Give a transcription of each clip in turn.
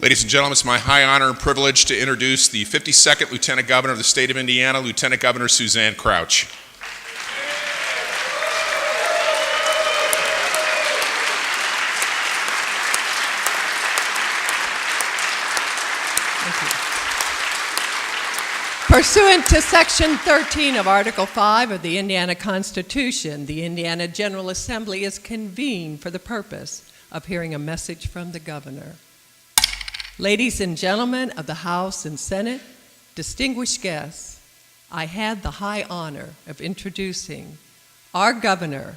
Ladies and gentlemen, it's my high honor and privilege to introduce the 52nd Lieutenant Governor of the state of Indiana, Lieutenant Governor Suzanne Crouch. Pursuant to Section 13 of Article 5 of the Indiana Constitution, the Indiana General Assembly is convened for the purpose of hearing a message from the Governor. Ladies and gentlemen of the House and Senate, distinguished guests, I had the high honor of introducing our Governor,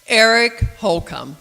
Eric Holcomb.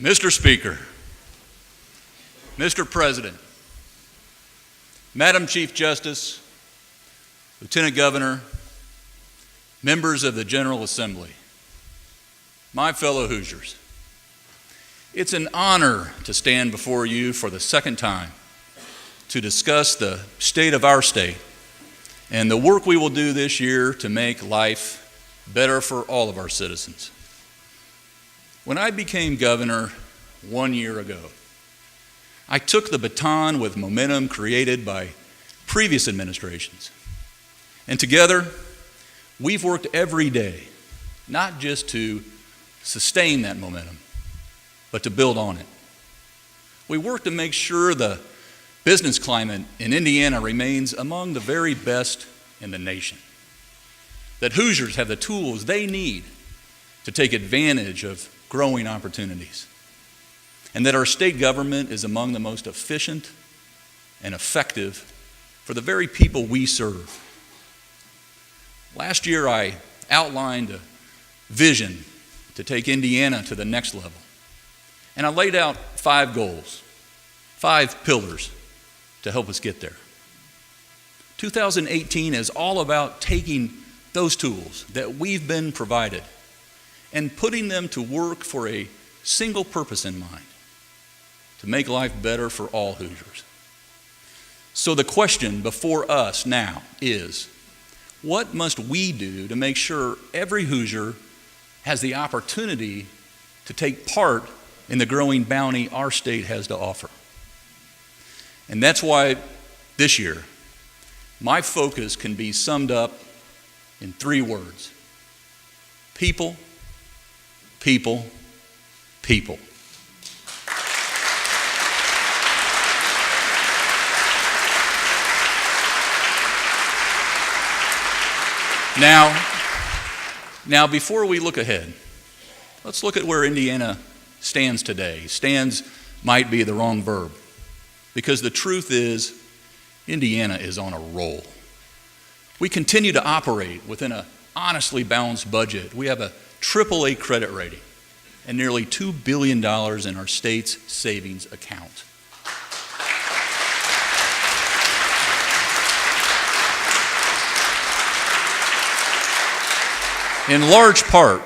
Mr. Speaker, Mr. President, Madam Chief Justice, Lieutenant Governor, members of the General Assembly, my fellow Hoosiers, it's an honor to stand before you for the second time to discuss the state of our state and the work we will do this year to make life better for all of our citizens. When I became governor 1 year ago, I took the baton with momentum created by previous administrations. And together, we've worked every day, not just to sustain that momentum, but to build on it. We work to make sure the business climate in Indiana remains among the very best in the nation, that Hoosiers have the tools they need to take advantage of growing opportunities, and that our state government is among the most efficient and effective for the very people we serve. Last year, I outlined a vision to take Indiana to the next level, and I laid out 5 goals, 5 pillars to help us get there. 2018 is all about taking those tools that we've been provided and putting them to work for a single purpose in mind, to make life better for all Hoosiers. So the question before us now is, what must we do to make sure every Hoosier has the opportunity to take part in the growing bounty our state has to offer? And that's why this year, my focus can be summed up in 3 words: people, people, people. Now, before we look ahead, let's look at where Indiana stands today. Stands might be the wrong verb, because the truth is, Indiana is on a roll. We continue to operate within an honestly balanced budget. We have a AAA credit rating and nearly $2 billion in our state's savings account. In large part,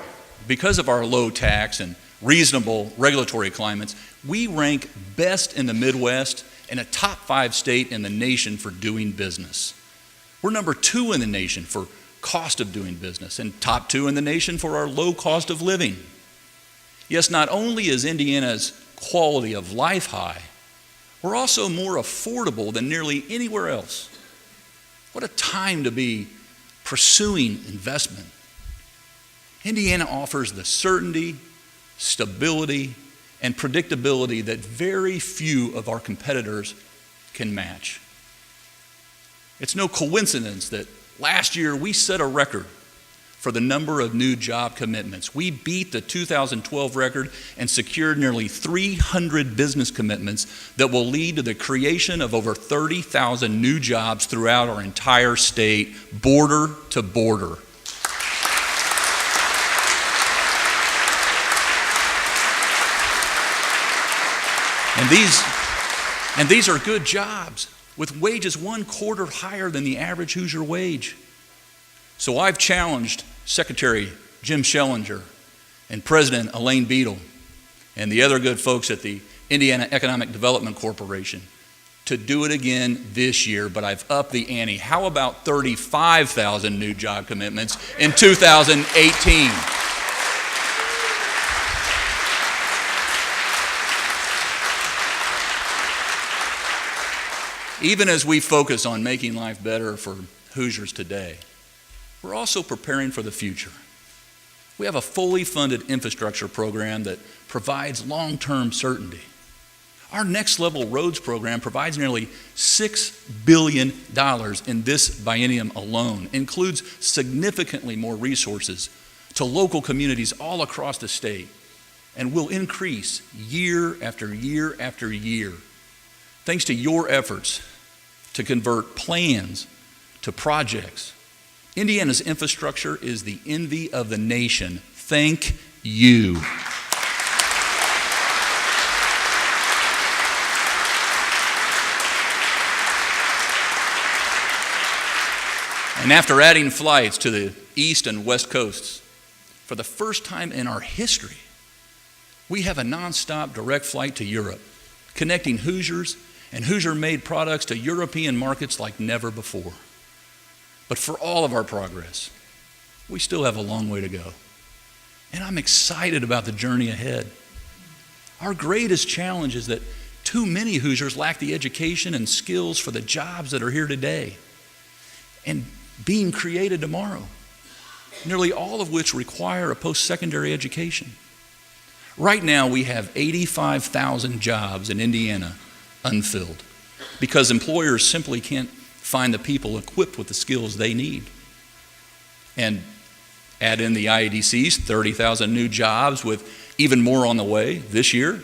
because of our low tax and reasonable regulatory climates, we rank best in the Midwest and a top 5 state in the nation for doing business. We're number 2 in the nation for cost of doing business and top 2 in the nation for our low cost of living. Yes, not only is Indiana's quality of life high, we're also more affordable than nearly anywhere else. What a time to be pursuing investment. Indiana offers the certainty, stability, and predictability that very few of our competitors can match. It's no coincidence that last year we set a record for the number of new job commitments. We beat the 2012 record and secured nearly 300 business commitments that will lead to the creation of over 30,000 new jobs throughout our entire state, border to border. And these are good jobs with wages 1/4 higher than the average Hoosier wage. So I've challenged Secretary Jim Schellinger and President Elaine Beadle and the other good folks at the Indiana Economic Development Corporation to do it again this year, but I've upped the ante. How about 35,000 new job commitments in 2018? Even as we focus on making life better for Hoosiers today, we're also preparing for the future. We have a fully funded infrastructure program that provides long-term certainty. Our Next Level Roads program provides nearly $6 billion in this biennium alone, includes significantly more resources to local communities all across the state, and will increase year after year after year, thanks to your efforts to convert plans to projects. Indiana's infrastructure is the envy of the nation. Thank you. And after adding flights to the east and west coasts, for the first time in our history, we have a nonstop direct flight to Europe, connecting Hoosiers and Hoosier-made products to European markets like never before. But for all of our progress, we still have a long way to go. And I'm excited about the journey ahead. Our greatest challenge is that too many Hoosiers lack the education and skills for the jobs that are here today and being created tomorrow, nearly all of which require a post-secondary education. Right now, we have 85,000 jobs in Indiana unfilled because employers simply can't find the people equipped with the skills they need. And add in the IEDC's 30,000 new jobs with even more on the way this year,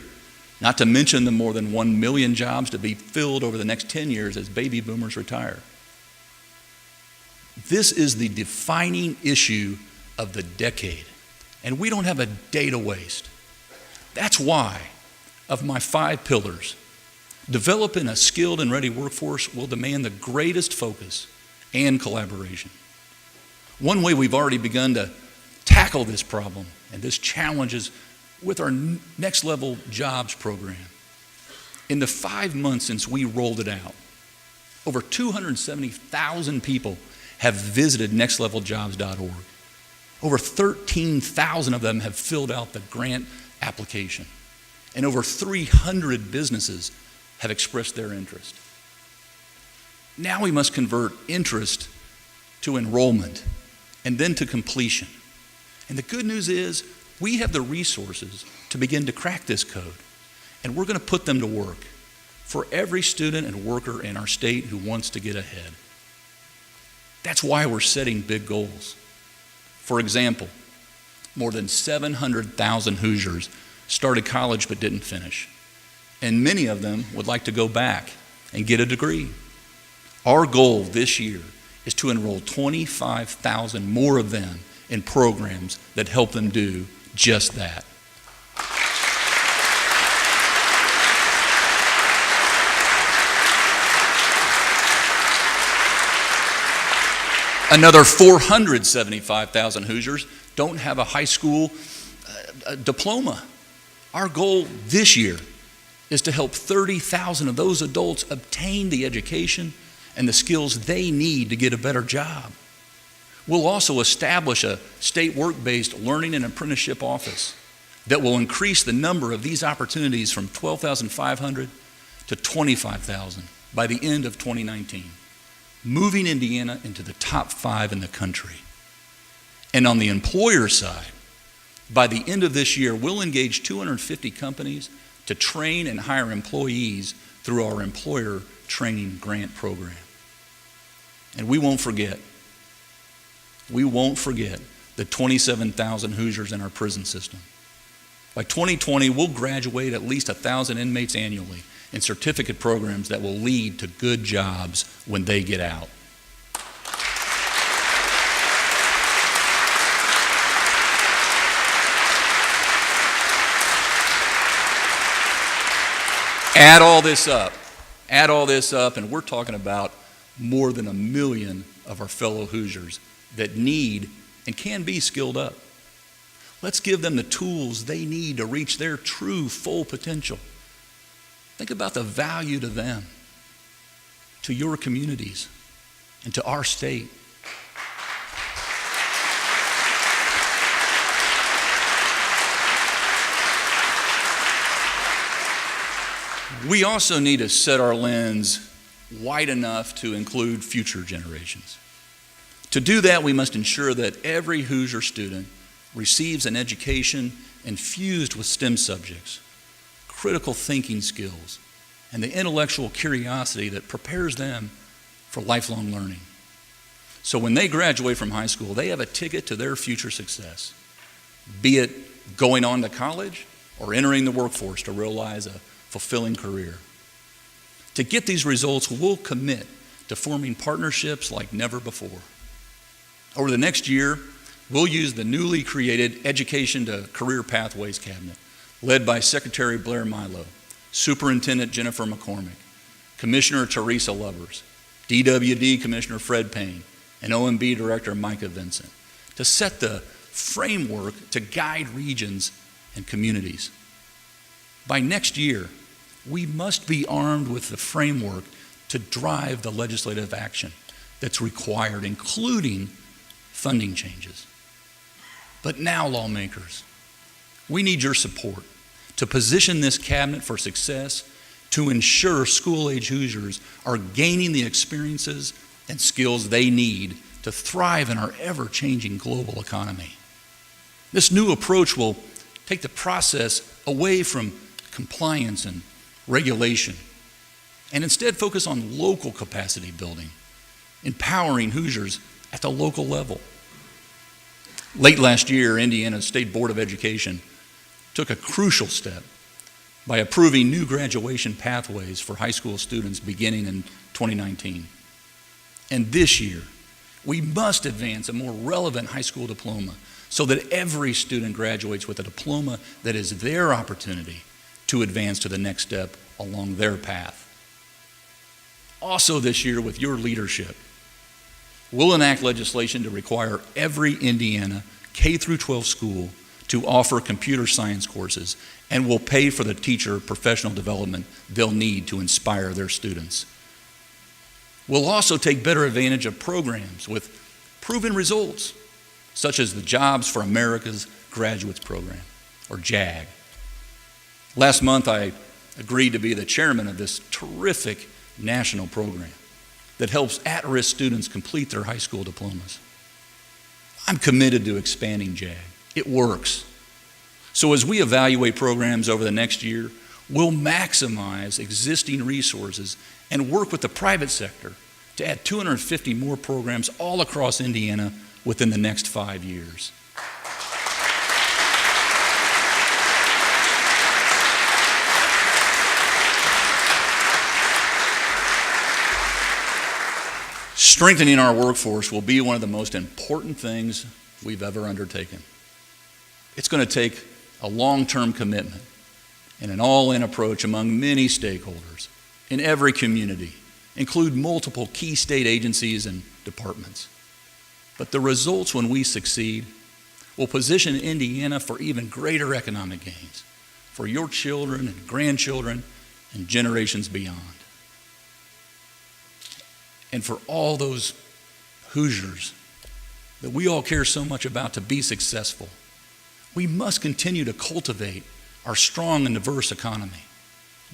not to mention the more than 1 million jobs to be filled over the next 10 years as baby boomers retire. This is the defining issue of the decade, and we don't have a day to waste. That's why, of my 5 pillars, developing a skilled and ready workforce will demand the greatest focus and collaboration. One way we've already begun to tackle this problem and this challenge is with our Next Level Jobs program. In the 5 months since we rolled it out, over 270,000 people have visited nextleveljobs.org. Over 13,000 of them have filled out the grant application, and over 300 businesses have expressed their interest. Now we must convert interest to enrollment and then to completion. And the good news is we have the resources to begin to crack this code, and we're going to put them to work for every student and worker in our state who wants to get ahead. That's why we're setting big goals. For example, more than 700,000 Hoosiers started college but didn't finish, and many of them would like to go back and get a degree. Our goal this year is to enroll 25,000 more of them in programs that help them do just that. Another 475,000 Hoosiers don't have a high school diploma. Our goal this year is to help 30,000 of those adults obtain the education and the skills they need to get a better job. We'll also establish a state work-based learning and apprenticeship office that will increase the number of these opportunities from 12,500 to 25,000 by the end of 2019, moving Indiana into the top 5 in the country. And on the employer side, by the end of this year, we'll engage 250 companies to train and hire employees through our employer training grant program. And we won't forget the 27,000 Hoosiers in our prison system. By 2020, we'll graduate at least 1,000 inmates annually in certificate programs that will lead to good jobs when they get out. Add all this up, and we're talking about more than 1 million of our fellow Hoosiers that need and can be skilled up. Let's give them the tools they need to reach their true full potential. Think about the value to them, to your communities, and to our state. We also need to set our lens wide enough to include future generations. To do that, we must ensure that every Hoosier student receives an education infused with STEM subjects, critical thinking skills, and the intellectual curiosity that prepares them for lifelong learning. So when they graduate from high school, they have a ticket to their future success, be it going on to college or entering the workforce to realize a fulfilling career. To get these results, we'll commit to forming partnerships like never before. Over the next year, we'll use the newly created Education to Career Pathways Cabinet, led by Secretary Blair Milo, Superintendent Jennifer McCormick, Commissioner Teresa Lovers, DWD Commissioner Fred Payne, and OMB Director Micah Vincent, to set the framework to guide regions and communities. By next year, we must be armed with the framework to drive the legislative action that's required, including funding changes. But now, lawmakers, we need your support to position this cabinet for success, to ensure school-age Hoosiers are gaining the experiences and skills they need to thrive in our ever-changing global economy. This new approach will take the process away from compliance and regulation, and instead focus on local capacity building, empowering Hoosiers at the local level. Late last year, Indiana's State Board of Education took a crucial step by approving new graduation pathways for high school students beginning in 2019. And this year, we must advance a more relevant high school diploma so that every student graduates with a diploma that is their opportunity to advance to the next step along their path. Also this year, with your leadership, we'll enact legislation to require every Indiana K-12 school to offer computer science courses, and will pay for the teacher professional development they'll need to inspire their students. We'll also take better advantage of programs with proven results, such as the Jobs for America's Graduates Program, or JAG. Last month, I agreed to be the chairman of this terrific national program that helps at-risk students complete their high school diplomas. I'm committed to expanding JAG. It works. So as we evaluate programs over the next year, we'll maximize existing resources and work with the private sector to add 250 more programs all across Indiana within the next 5 years. Strengthening our workforce will be one of the most important things we've ever undertaken. It's going to take a long-term commitment and an all-in approach among many stakeholders in every community, include multiple key state agencies and departments. But the results when we succeed will position Indiana for even greater economic gains for your children and grandchildren and generations beyond. And for all those Hoosiers that we all care so much about to be successful, we must continue to cultivate our strong and diverse economy,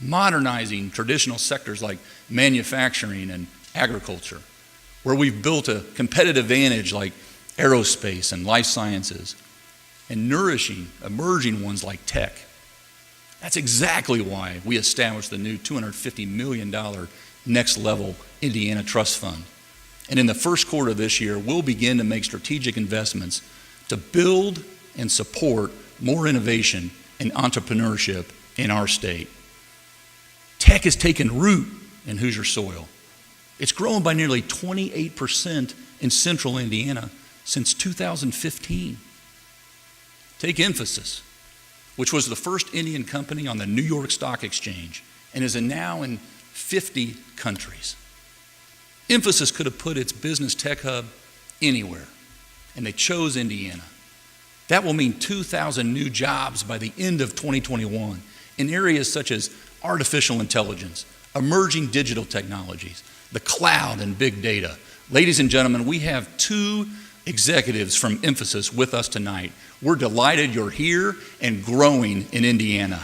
modernizing traditional sectors like manufacturing and agriculture, where we've built a competitive advantage like aerospace and life sciences, and nourishing emerging ones like tech. That's exactly why we established the new $250 million Next Level Indiana Trust Fund. And in the first quarter of this year, we'll begin to make strategic investments to build and support more innovation and entrepreneurship in our state. Tech has taken root in Hoosier soil. It's grown by nearly 28% in central Indiana since 2015. Take Emphasis, which was the first Indian company on the New York Stock Exchange and is now in 50 countries. Emphasis could have put its business tech hub anywhere, and they chose Indiana. That will mean 2,000 new jobs by the end of 2021 in areas such as artificial intelligence, emerging digital technologies, the cloud, and big data. Ladies and gentlemen, we have 2 executives from Emphasis with us tonight. We're delighted you're here and growing in Indiana.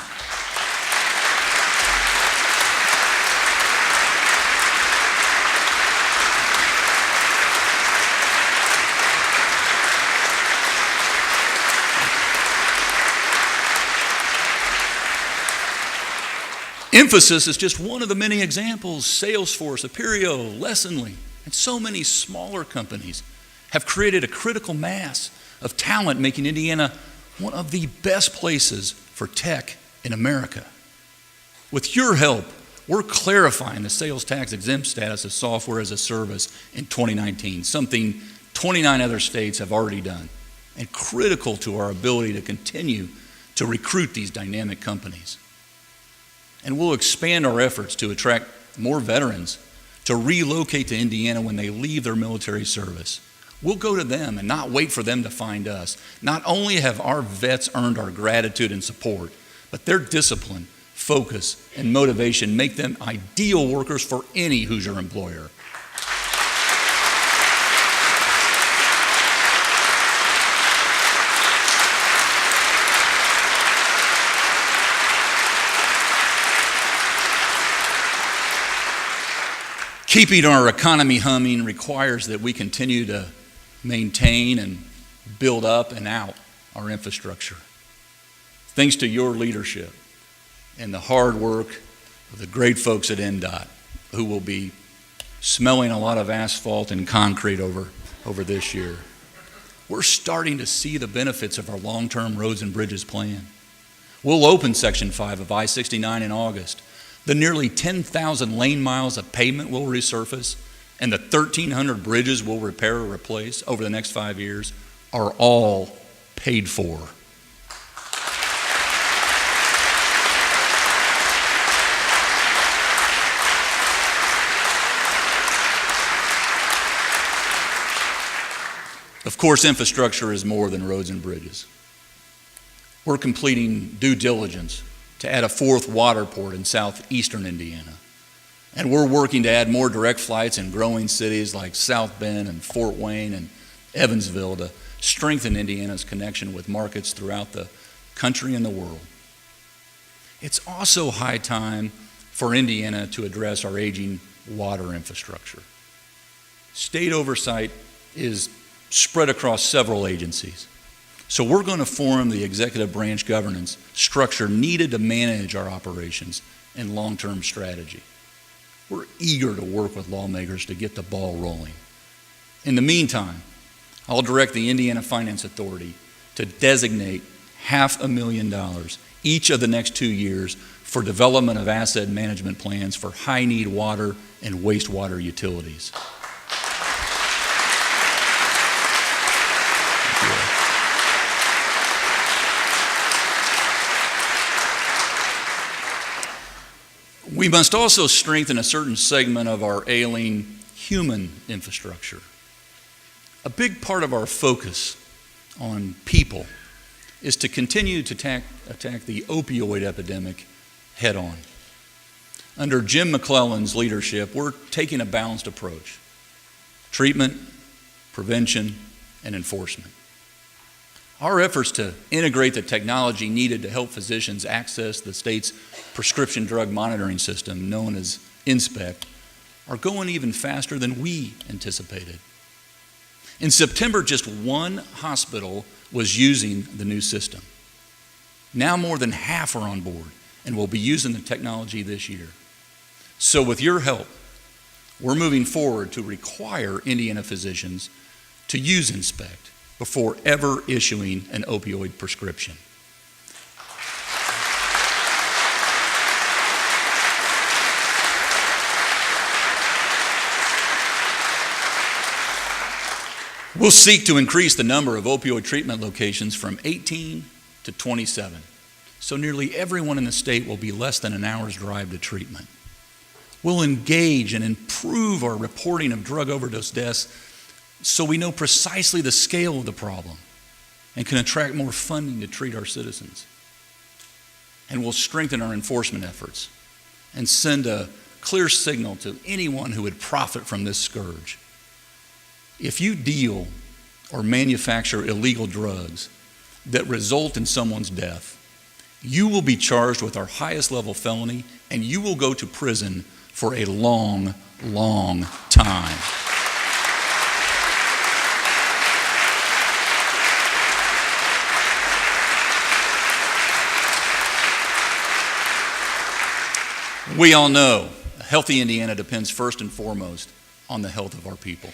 Emphasis is just one of the many examples. Salesforce, Aperio, Lessonly, and so many smaller companies have created a critical mass of talent, making Indiana one of the best places for tech in America. With your help, we're clarifying the sales tax exempt status of software as a service in 2019, something 29 other states have already done, and critical to our ability to continue to recruit these dynamic companies. And we'll expand our efforts to attract more veterans to relocate to Indiana when they leave their military service. We'll go to them and not wait for them to find us. Not only have our vets earned our gratitude and support, but their discipline, focus, and motivation make them ideal workers for any Hoosier employer. Keeping our economy humming requires that we continue to maintain and build up and out our infrastructure. Thanks to your leadership and the hard work of the great folks at NDOT, who will be smelling a lot of asphalt and concrete over this year, we're starting to see the benefits of our long-term roads and bridges plan. We'll open Section 5 of I-69 in August. The nearly 10,000 lane miles of pavement will resurface, and the 1,300 bridges we'll repair or replace over the next 5 years are all paid for. Of course, infrastructure is more than roads and bridges. We're completing due diligence to add a 4th water port in southeastern Indiana. And we're working to add more direct flights in growing cities like South Bend and Fort Wayne and Evansville to strengthen Indiana's connection with markets throughout the country and the world. It's also high time for Indiana to address our aging water infrastructure. State oversight is spread across several agencies. So we're going to form the executive branch governance structure needed to manage our operations and long-term strategy. We're eager to work with lawmakers to get the ball rolling. In the meantime, I'll direct the Indiana Finance Authority to designate $500,000 each of the next 2 years for development of asset management plans for high-need water and wastewater utilities. We must also strengthen a certain segment of our ailing human infrastructure. A big part of our focus on people is to continue to attack the opioid epidemic head on. Under Jim McClellan's leadership, we're taking a balanced approach: treatment, prevention, and enforcement. Our efforts to integrate the technology needed to help physicians access the state's prescription drug monitoring system, known as INSPECT, are going even faster than we anticipated. In September, just one hospital was using the new system. Now more than half are on board and will be using the technology this year. So with your help, we're moving forward to require Indiana physicians to use INSPECT before ever issuing an opioid prescription. We'll seek to increase the number of opioid treatment locations from 18 to 27, so nearly everyone in the state will be less than an hour's drive to treatment. We'll engage and improve our reporting of drug overdose deaths so we know precisely the scale of the problem and can attract more funding to treat our citizens. And we'll strengthen our enforcement efforts and send a clear signal to anyone who would profit from this scourge. If you deal or manufacture illegal drugs that result in someone's death, you will be charged with our highest level felony and you will go to prison for a long, long time. We all know a healthy Indiana depends first and foremost on the health of our people.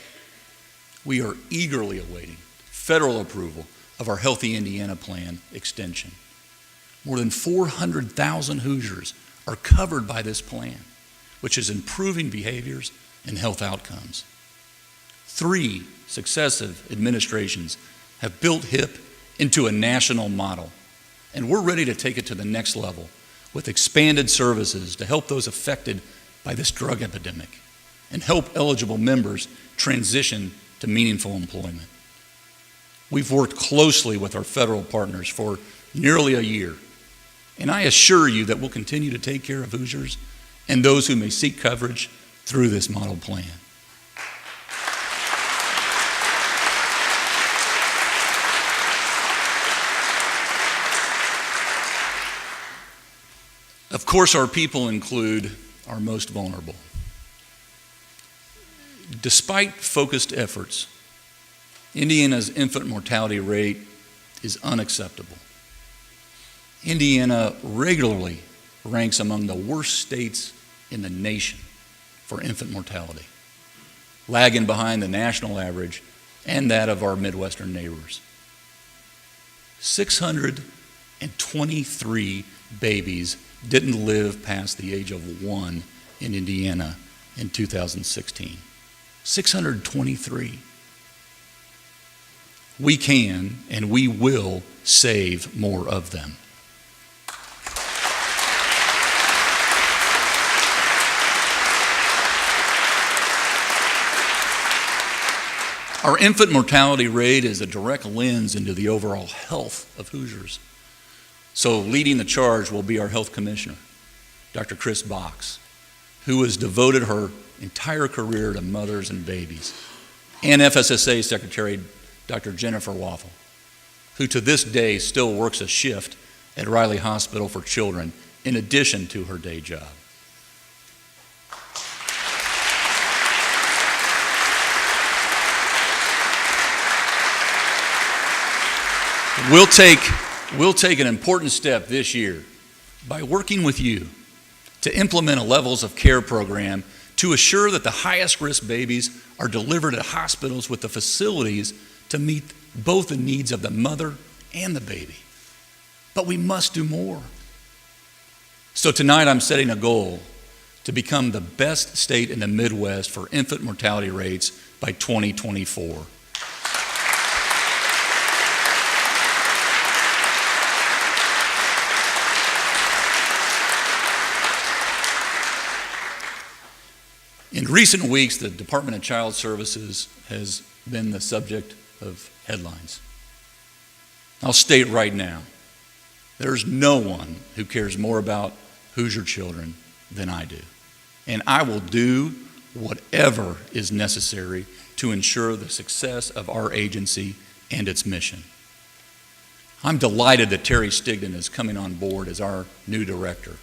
We are eagerly awaiting federal approval of our Healthy Indiana Plan extension. More than 400,000 Hoosiers are covered by this plan, which is improving behaviors and health outcomes. 3 successive administrations have built HIP into a national model, and we're ready to take it to the next level with expanded services to help those affected by this drug epidemic and help eligible members transition to meaningful employment. We've worked closely with our federal partners for nearly a year, and I assure you that we'll continue to take care of Hoosiers and those who may seek coverage through this model plan. Of course, our people include our most vulnerable. Despite focused efforts, Indiana's infant mortality rate is unacceptable. Indiana regularly ranks among the worst states in the nation for infant mortality, lagging behind the national average and that of our Midwestern neighbors. 623 babies didn't live past the age of 1 in Indiana in 2016. 623. We can and we will save more of them. Our infant mortality rate is a direct lens into the overall health of Hoosiers. So leading the charge will be our health commissioner, Dr. Chris Box, who has devoted her entire career to mothers and babies, and FSSA Secretary Dr. Jennifer Waffle, who to this day still works a shift at Riley Hospital for Children in addition to her day job. We'll take an important step this year by working with you to implement a levels of care program to assure that the highest risk babies are delivered at hospitals with the facilities to meet both the needs of the mother and the baby. But we must do more. So tonight I'm setting a goal to become the best state in the Midwest for infant mortality rates by 2024. In recent weeks, the Department of Child Services has been the subject of headlines. I'll state right now, there's no one who cares more about Hoosier children than I do. And I will do whatever is necessary to ensure the success of our agency and its mission. I'm delighted that Terry Stigdon is coming on board as our new director,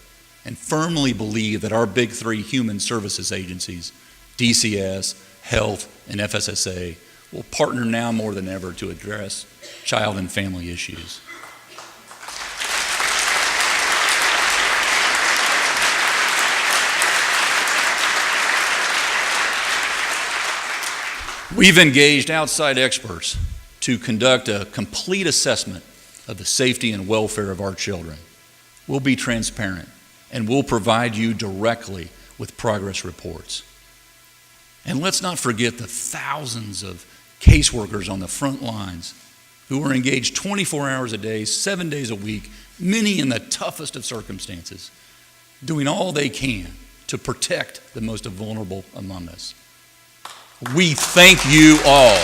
and firmly believe that our big three human services agencies, DCS, Health, and FSSA, will partner now more than ever to address child and family issues. We've engaged outside experts to conduct a complete assessment of the safety and welfare of our children. We'll be transparent, and we'll provide you directly with progress reports. And let's not forget the thousands of caseworkers on the front lines who are engaged 24 hours a day, 7 days a week, many in the toughest of circumstances, doing all they can to protect the most vulnerable among us. We thank you all.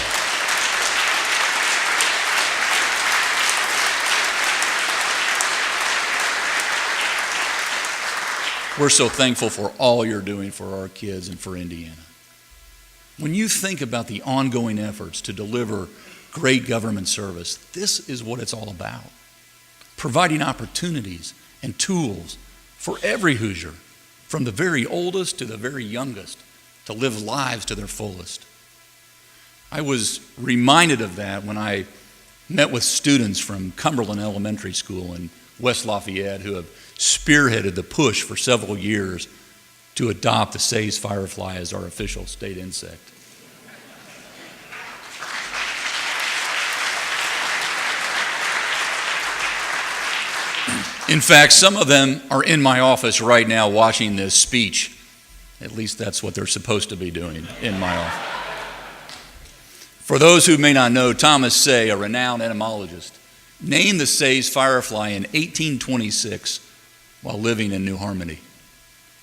We're so thankful for all you're doing for our kids and for Indiana. When you think about the ongoing efforts to deliver great government service, this is what it's all about. Providing opportunities and tools for every Hoosier, from the very oldest to the very youngest, to live lives to their fullest. I was reminded of that when I met with students from Cumberland Elementary School in West Lafayette who have spearheaded the push for several years to adopt the Say's firefly as our official state insect. In fact, some of them are in my office right now watching this speech. At least that's what they're supposed to be doing in my office. For those who may not know, Thomas Say, a renowned entomologist, named the Say's firefly in 1826 while living in New Harmony.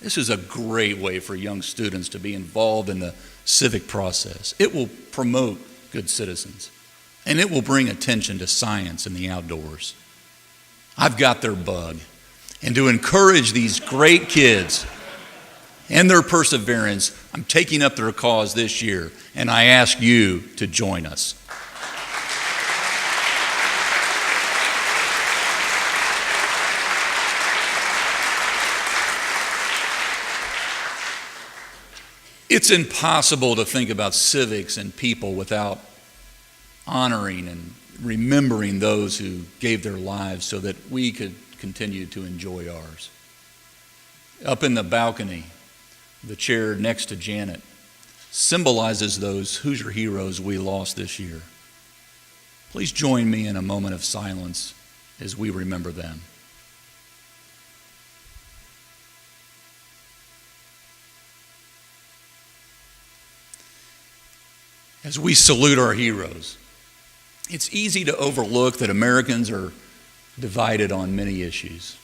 This is a great way for young students to be involved in the civic process. It will promote good citizens, and it will bring attention to science and the outdoors. I've got their bug, and to encourage these great kids and their perseverance, I'm taking up their cause this year, and I ask you to join us. It's impossible to think about civics and people without honoring and remembering those who gave their lives so that we could continue to enjoy ours. Up in the balcony, the chair next to Janet symbolizes those Hoosier heroes we lost this year. Please join me in a moment of silence as we remember them. As we salute our heroes, it's easy to overlook that Americans are divided on many issues.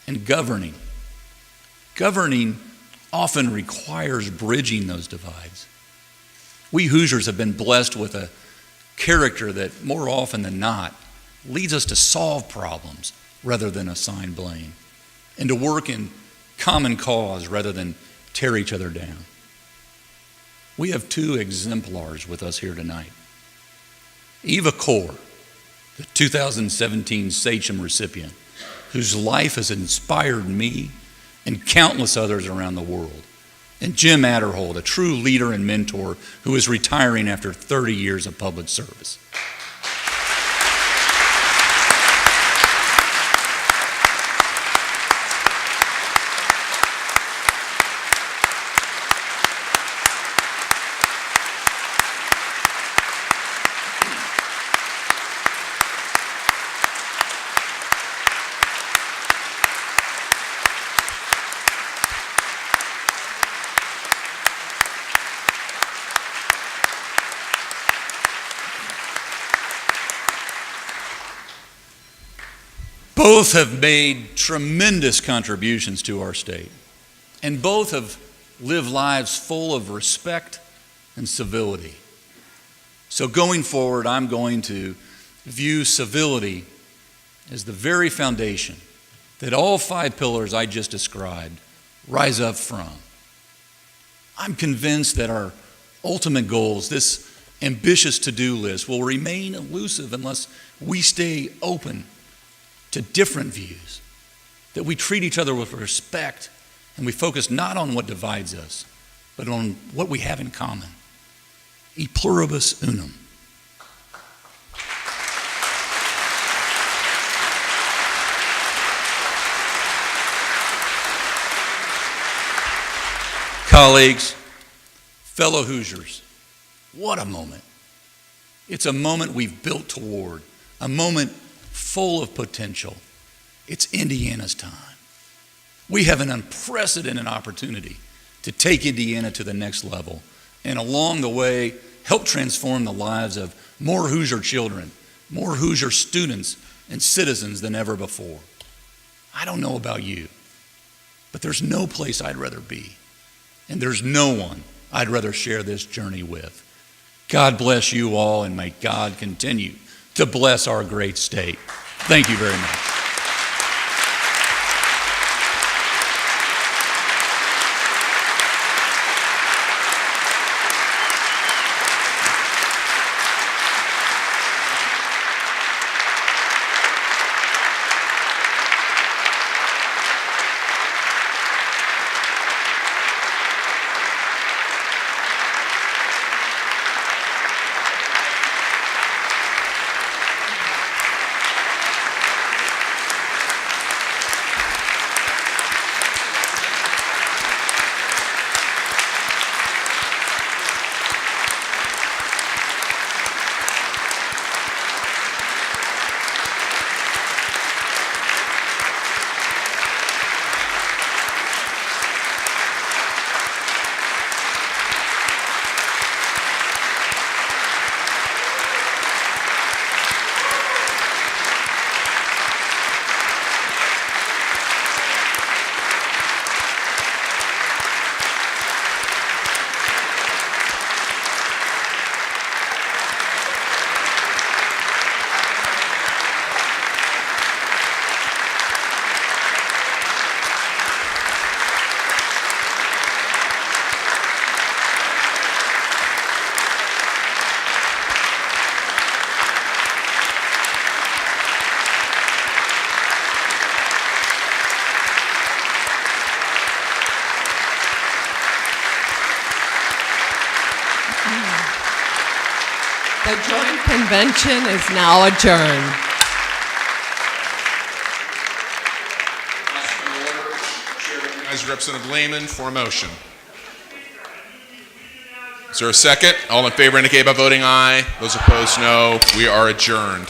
And governing often requires bridging those divides. We Hoosiers have been blessed with a character that more often than not leads us to solve problems rather than assign blame, and to work in common cause rather than tear each other down. We have two exemplars with us here tonight. Eva Core, the 2017 Sachem recipient, whose life has inspired me and countless others around the world. And Jim Adderhold, a true leader and mentor who is retiring after 30 years of public service. Both have made tremendous contributions to our state, and both have lived lives full of respect and civility. So going forward, I'm going to view civility as the very foundation that all 5 pillars I just described rise up from. I'm convinced that our ultimate goals, this ambitious to-do list, will remain elusive unless we stay open to different views, that we treat each other with respect, and we focus not on what divides us, but on what we have in common. E pluribus unum. Colleagues, fellow Hoosiers, what a moment. It's a moment we've built toward, a moment full of potential. It's Indiana's time. We have an unprecedented opportunity to take Indiana to the next level, and along the way, help transform the lives of more Hoosier children, more Hoosier students and citizens than ever before. I don't know about you, but there's no place I'd rather be, and there's no one I'd rather share this journey with. God bless you all, and may God continue to bless our great state. Thank you very much. The joint convention is now adjourned. As Representative Lehman for a motion. Is there a second? All in favor indicate by voting aye. Those opposed, no. We are adjourned.